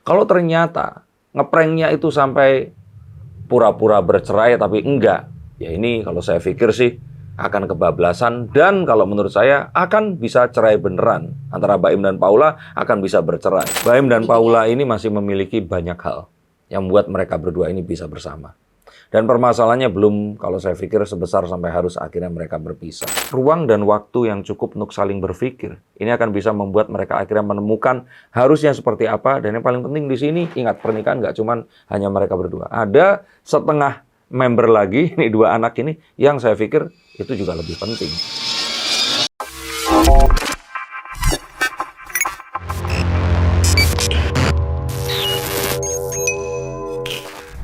Kalau ternyata ngepranknya itu sampai pura-pura bercerai tapi enggak, ya ini kalau saya pikir sih akan kebablasan dan kalau menurut saya akan bisa cerai beneran. Antara Baim dan Paula akan bisa bercerai. Baim dan Paula ini masih memiliki banyak hal yang membuat mereka berdua ini bisa bersama. Dan permasalahannya belum, kalau saya pikir, sebesar sampai harus akhirnya mereka berpisah. Ruang dan waktu yang cukup untuk saling berpikir, ini akan bisa membuat mereka akhirnya menemukan harusnya seperti apa. Dan yang paling penting di sini, ingat, pernikahan nggak cuma hanya mereka berdua. Ada setengah member lagi, ini dua anak ini, yang saya pikir itu juga lebih penting.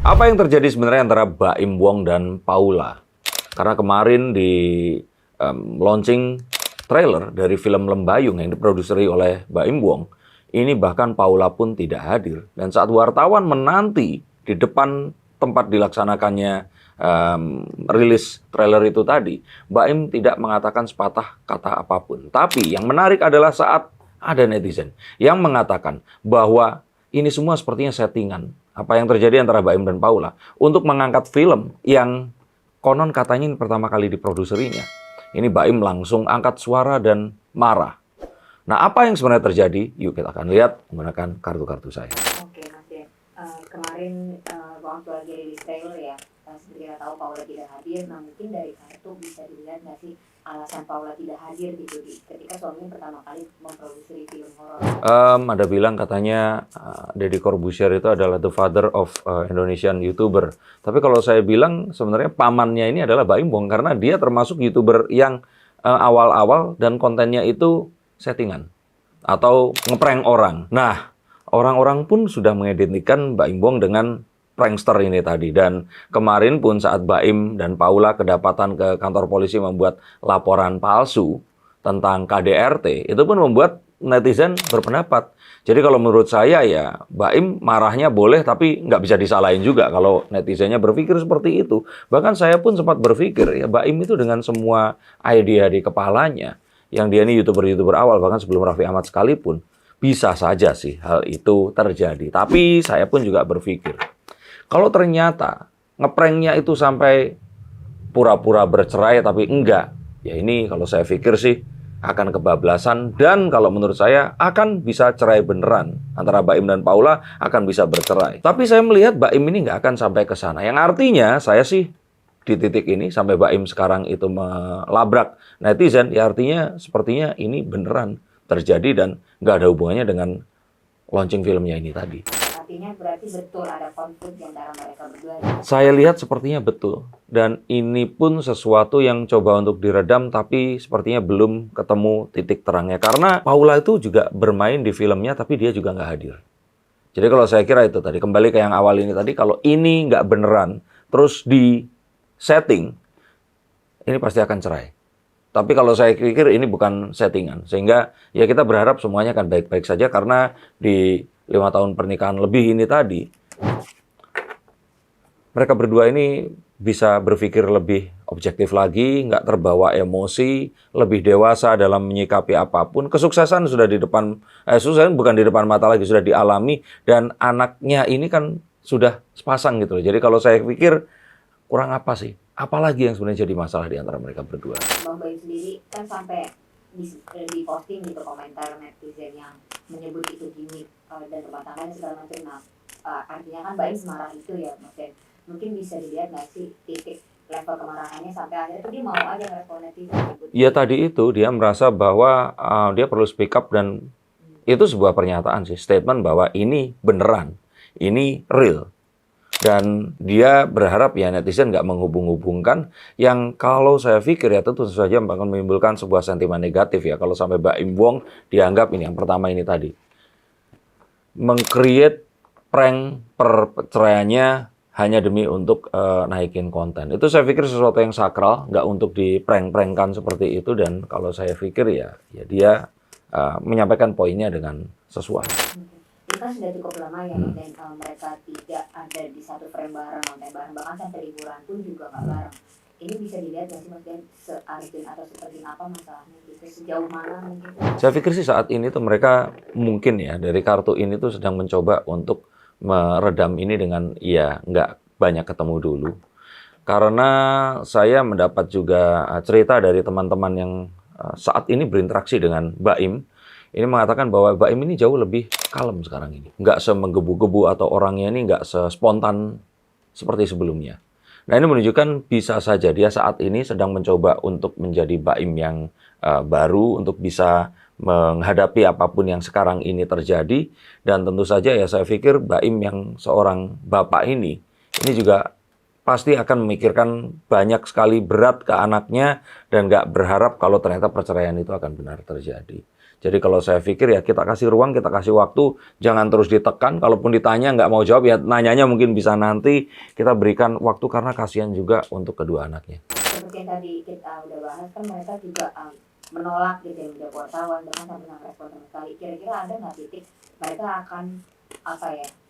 Apa yang terjadi sebenarnya antara Baim Wong dan Paula? Karena kemarin di launching trailer dari film Lembayung yang diproduseri oleh Baim Wong, ini bahkan Paula pun tidak hadir. Dan saat wartawan menanti di depan tempat dilaksanakannya rilis trailer itu tadi, Baim tidak mengatakan sepatah kata apapun. Tapi yang menarik adalah saat ada netizen yang mengatakan bahwa ini semua sepertinya settingan. Apa yang terjadi antara Baim dan Paula untuk mengangkat film yang konon katanya ini pertama kali diproduserinya. Ini Baim langsung angkat suara dan marah. Nah, apa yang sebenarnya terjadi? Yuk kita akan lihat menggunakan kartu-kartu saya. Oke, Mas Den. Kemarin waktu lagi rilis trailer ya, seperti kita tahu Paula tidak hadir. Nah, mungkin dari kartu bisa dilihat nggak sih alasan Paula tidak hadir gitu ketika suaminya pertama kali memproduksi film horor? Ada bilang katanya Deddy Corbuzier itu adalah the father of Indonesian YouTuber. Tapi kalau saya bilang sebenarnya pamannya ini adalah Baim Wong karena dia termasuk YouTuber yang awal-awal dan kontennya itu settingan atau ngeprank orang. Nah, orang-orang pun sudah mengidentikan Baim Wong dengan prankster ini tadi. Dan kemarin pun saat Baim dan Paula kedapatan ke kantor polisi membuat laporan palsu tentang KDRT, itu pun membuat netizen berpendapat. Jadi kalau menurut saya ya, Baim marahnya boleh tapi nggak bisa disalahin juga kalau netizennya berpikir seperti itu. Bahkan saya pun sempat berpikir, ya Baim itu dengan semua idea di kepalanya, yang dia ini YouTuber-YouTuber awal, bahkan sebelum Raffi Ahmad sekalipun, bisa saja sih hal itu terjadi. Tapi saya pun juga berpikir, kalau ternyata ngepranknya itu sampai pura-pura bercerai tapi enggak, ya ini kalau saya pikir sih akan kebablasan dan kalau menurut saya akan bisa cerai beneran. Antara Baim dan Paula akan bisa bercerai. Tapi saya melihat Baim ini nggak akan sampai ke sana. Yang artinya saya sih di titik ini sampai Baim sekarang itu melabrak netizen, ya artinya sepertinya ini beneran terjadi dan nggak ada hubungannya dengan launching filmnya ini tadi. Artinya berarti betul ada konflik di antara mereka berdua. Saya lihat sepertinya betul. Dan ini pun sesuatu yang coba untuk diredam tapi sepertinya belum ketemu titik terangnya. Karena Paula itu juga bermain di filmnya tapi dia juga nggak hadir. Jadi kalau saya kira itu tadi, kembali ke yang awal ini tadi, kalau ini nggak beneran, terus di setting, ini pasti akan cerai. Tapi kalau saya pikir ini bukan settingan. Sehingga ya kita berharap semuanya akan baik-baik saja karena di 5 tahun pernikahan lebih ini tadi, mereka berdua ini bisa berpikir lebih objektif lagi, nggak terbawa emosi, lebih dewasa dalam menyikapi apapun. Kesuksesan sudah di depan, sukses bukan di depan mata lagi, sudah dialami, dan anaknya ini kan sudah sepasang gitu loh. Jadi kalau saya pikir, kurang apa sih? Apalagi yang sebenarnya jadi masalah di antara mereka berdua? Bang Baim sendiri kan sampai di posting gitu komentar netizen yang menyebut itu gimmick dan rumah tangga dan segala macam. Nah, artinya kan Baim semarah itu ya, Mas Den. Mungkin bisa dilihat nggak sih titik level kemarahannya sampai akhirnya tuh dia mau aja ngerespon netizen gitu. Ya tadi itu dia merasa bahwa dia perlu speak up dan itu sebuah pernyataan sih, statement bahwa ini beneran, ini real. Dan dia berharap ya netizen nggak menghubung-hubungkan yang kalau saya pikir ya tentu saja akan menimbulkan sebuah sentimen negatif ya kalau sampai Baim Wong dianggap ini yang pertama ini tadi meng-create prank perceraiannya hanya demi untuk naikin konten. Itu saya pikir sesuatu yang sakral, nggak untuk di-prank-prankkan seperti itu. Dan kalau saya pikir ya dia menyampaikan poinnya dengan sesuai. Itu kan sudah cukup lama ya, dan mereka tidak ada di satu frame bareng, nonton bareng, bahkan sampai liburan pun juga nggak bareng. ini bisa dilihat nggak sih maksudnya se-urgent atau sepenting apa masalahnya gitu, sejauh mana mungkin? Saya pikir sih saat ini tuh mereka mungkin ya dari kartu ini tuh sedang mencoba untuk meredam ini dengan ya nggak banyak ketemu dulu. Karena saya mendapat juga cerita dari teman-teman yang saat ini berinteraksi dengan Baim, ini mengatakan bahwa Baim ini jauh lebih kalem sekarang ini. Nggak semenggebu-gebu atau orangnya ini nggak sespontan seperti sebelumnya. Nah ini menunjukkan bisa saja dia saat ini sedang mencoba untuk menjadi Baim yang baru, untuk bisa menghadapi apapun yang sekarang ini terjadi. Dan tentu saja ya saya pikir Baim yang seorang bapak ini juga pasti akan memikirkan banyak sekali berat ke anaknya dan nggak berharap kalau ternyata perceraian itu akan benar terjadi. Jadi kalau saya pikir ya kita kasih ruang, kita kasih waktu, jangan terus ditekan. Kalaupun ditanya nggak mau jawab ya nanyanya mungkin bisa nanti, kita berikan waktu karena kasihan juga untuk kedua anaknya. Seperti yang tadi kita udah bahas kan mereka juga menolak gitu ya, udah wartawan bahkan sampai nggak respon sama sekali. Kira-kira ada nggak titik mereka akan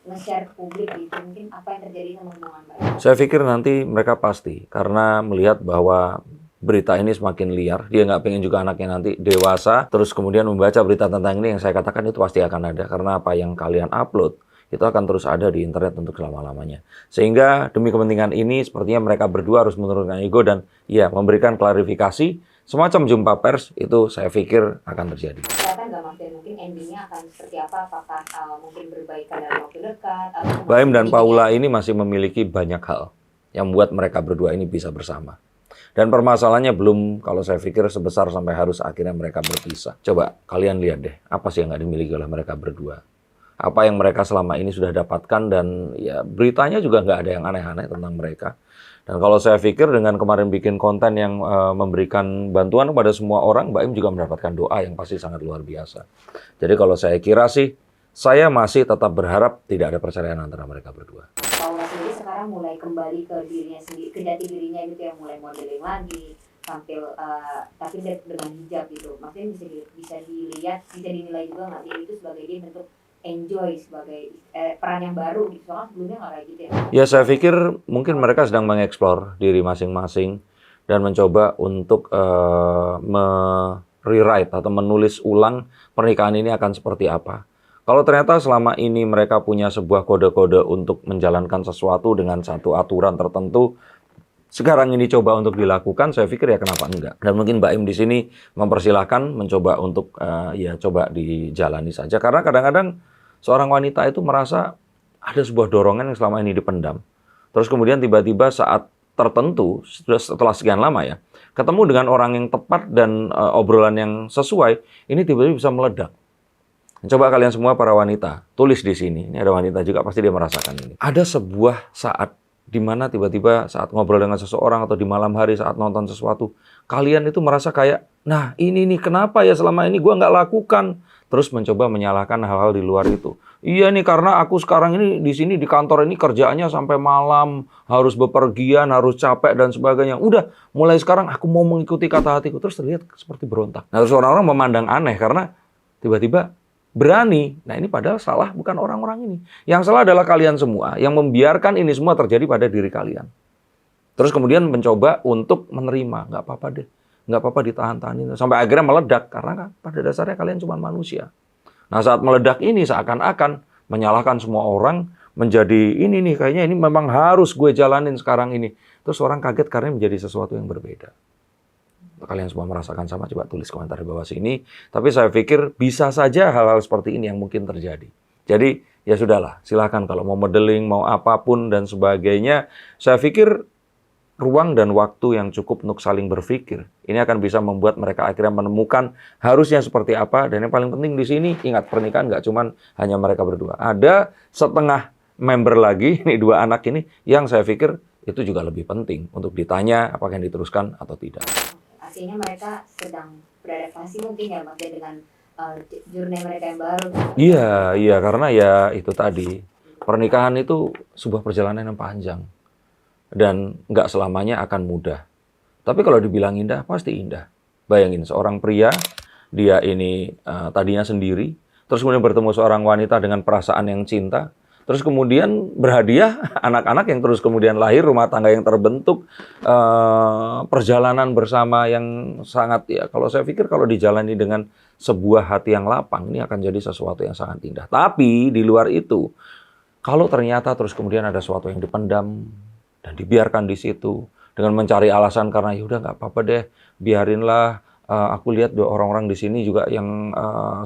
nge-share ke publik gitu, mungkin apa yang terjadi sama hubungan mereka? Saya pikir nanti mereka pasti, karena melihat bahwa berita ini semakin liar, dia nggak pengen juga anaknya nanti dewasa, terus kemudian membaca berita tentang ini yang saya katakan itu pasti akan ada, karena apa yang kalian upload, itu akan terus ada di internet untuk selama-lamanya. Sehingga demi kepentingan ini, sepertinya mereka berdua harus menurunkan ego dan ya memberikan klarifikasi, semacam jumpa pers, itu saya pikir akan terjadi. Kelihatan nggak Mas, mungkin endingnya akan seperti apa? Apakah mungkin berbaikan dalam waktu dekat? Baim dan Paula ini masih memiliki banyak hal yang membuat mereka berdua ini bisa bersama. Dan permasalahannya belum, kalau saya pikir, sebesar sampai harus akhirnya mereka berpisah. Coba kalian lihat deh, apa sih yang nggak dimiliki oleh mereka berdua? Apa yang mereka selama ini sudah dapatkan dan ya beritanya juga nggak ada yang aneh-aneh tentang mereka. Dan kalau saya pikir dengan kemarin bikin konten yang memberikan bantuan kepada semua orang, Baim juga mendapatkan doa yang pasti sangat luar biasa. Jadi kalau saya kira sih, saya masih tetap berharap tidak ada perceraian antara mereka berdua. Paula sendiri sekarang mulai kembali ke dirinya sendiri, ke jati dirinya gitu ya, mulai modeling lagi, tampil tapi dengan hijab gitu. Maksudnya bisa dilihat, bisa dinilai juga nggak sih itu sebagai dia bentuk enjoy sebagai peran yang baru gitu, soalnya sebelumnya nggak kayak gitu ya. Ya saya pikir mungkin mereka sedang mengeksplor diri masing-masing dan mencoba untuk rewrite atau menulis ulang pernikahan ini akan seperti apa. Kalau ternyata selama ini mereka punya sebuah kode-kode untuk menjalankan sesuatu dengan satu aturan tertentu, sekarang ini coba untuk dilakukan, saya pikir ya kenapa enggak. Dan mungkin Mbak Im di sini mempersilahkan mencoba untuk ya coba dijalani saja. Karena kadang-kadang seorang wanita itu merasa ada sebuah dorongan yang selama ini dipendam. Terus kemudian tiba-tiba saat tertentu, setelah sekian lama ya, ketemu dengan orang yang tepat dan obrolan yang sesuai, ini tiba-tiba bisa meledak. Coba kalian semua para wanita, tulis di sini. Ini ada wanita juga, pasti dia merasakan ini. Ada sebuah saat di mana tiba-tiba saat ngobrol dengan seseorang atau di malam hari saat nonton sesuatu, kalian itu merasa kayak, nah ini nih kenapa ya selama ini gue nggak lakukan? Terus mencoba menyalahkan hal-hal di luar itu. Iya nih karena aku sekarang ini di sini di kantor ini kerjaannya sampai malam, harus bepergian, harus capek dan sebagainya. Udah, mulai sekarang aku mau mengikuti kata hatiku. Terus terlihat seperti berontak. Nah terus orang-orang memandang aneh karena tiba-tiba berani. Nah ini padahal salah bukan orang-orang ini. Yang salah adalah kalian semua yang membiarkan ini semua terjadi pada diri kalian. Terus kemudian mencoba untuk menerima. Nggak apa-apa deh. Nggak apa-apa ditahan-tahanin. Sampai akhirnya meledak. Karena kan pada dasarnya kalian cuma manusia. Nah saat meledak ini seakan-akan menyalahkan semua orang. Menjadi ini nih kayaknya ini memang harus gue jalanin sekarang ini. Terus orang kaget karena menjadi sesuatu yang berbeda. Kalian semua merasakan sama, coba tulis komentar di bawah sini. Tapi saya pikir bisa saja hal-hal seperti ini yang mungkin terjadi. Jadi ya sudahlah, silakan kalau mau modeling, mau apapun dan sebagainya. Saya pikir ruang dan waktu yang cukup untuk saling berpikir. Ini akan bisa membuat mereka akhirnya menemukan harusnya seperti apa. Dan yang paling penting di sini, ingat pernikahan nggak cuma hanya mereka berdua. Ada setengah member lagi, ini dua anak ini, yang saya pikir itu juga lebih penting untuk ditanya apakah yang diteruskan atau tidak. Artinya mereka sedang beradaptasi mungkin ya Mas dengan journey mereka yang baru. Iya, karena ya itu tadi. Pernikahan itu sebuah perjalanan yang panjang. Dan nggak selamanya akan mudah. Tapi kalau dibilang indah, pasti indah. Bayangin seorang pria, dia ini tadinya sendiri, terus kemudian bertemu seorang wanita dengan perasaan yang cinta, terus kemudian berhadiah anak-anak yang terus kemudian lahir, rumah tangga yang terbentuk, perjalanan bersama yang sangat, ya kalau saya pikir kalau dijalani dengan sebuah hati yang lapang, ini akan jadi sesuatu yang sangat indah. Tapi di luar itu, kalau ternyata terus kemudian ada sesuatu yang dipendam dan dibiarkan di situ dengan mencari alasan karena ya udah nggak apa-apa deh, biarinlah, aku lihat orang-orang di sini juga yang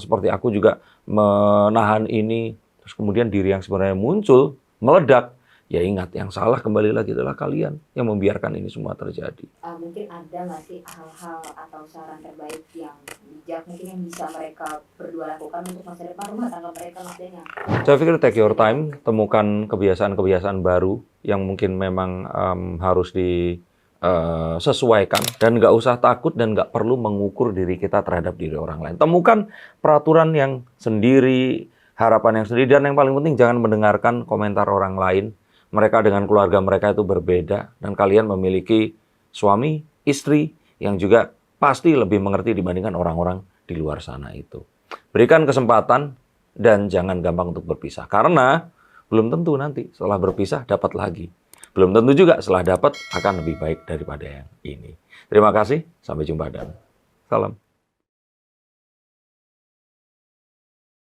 seperti aku juga menahan ini, terus kemudian diri yang sebenarnya muncul meledak. Ya ingat, yang salah kembali lagi adalah kalian yang membiarkan ini semua terjadi. Mungkin ada nggak sih hal-hal atau saran terbaik yang bijak mungkin yang bisa mereka berdua lakukan untuk masa depan rumah tangga mereka maksudnya? Saya pikir take your time, temukan kebiasaan-kebiasaan baru yang mungkin memang harus disesuaikan, dan nggak usah takut dan nggak perlu mengukur diri kita terhadap diri orang lain. Temukan peraturan yang sendiri, harapan yang sendiri, dan yang paling penting jangan mendengarkan komentar orang lain. Mereka dengan keluarga mereka itu berbeda, dan kalian memiliki suami, istri yang juga pasti lebih mengerti dibandingkan orang-orang di luar sana itu. Berikan kesempatan dan jangan gampang untuk berpisah, karena belum tentu nanti setelah berpisah dapat lagi. Belum tentu juga setelah dapat akan lebih baik daripada yang ini. Terima kasih, sampai jumpa dan salam.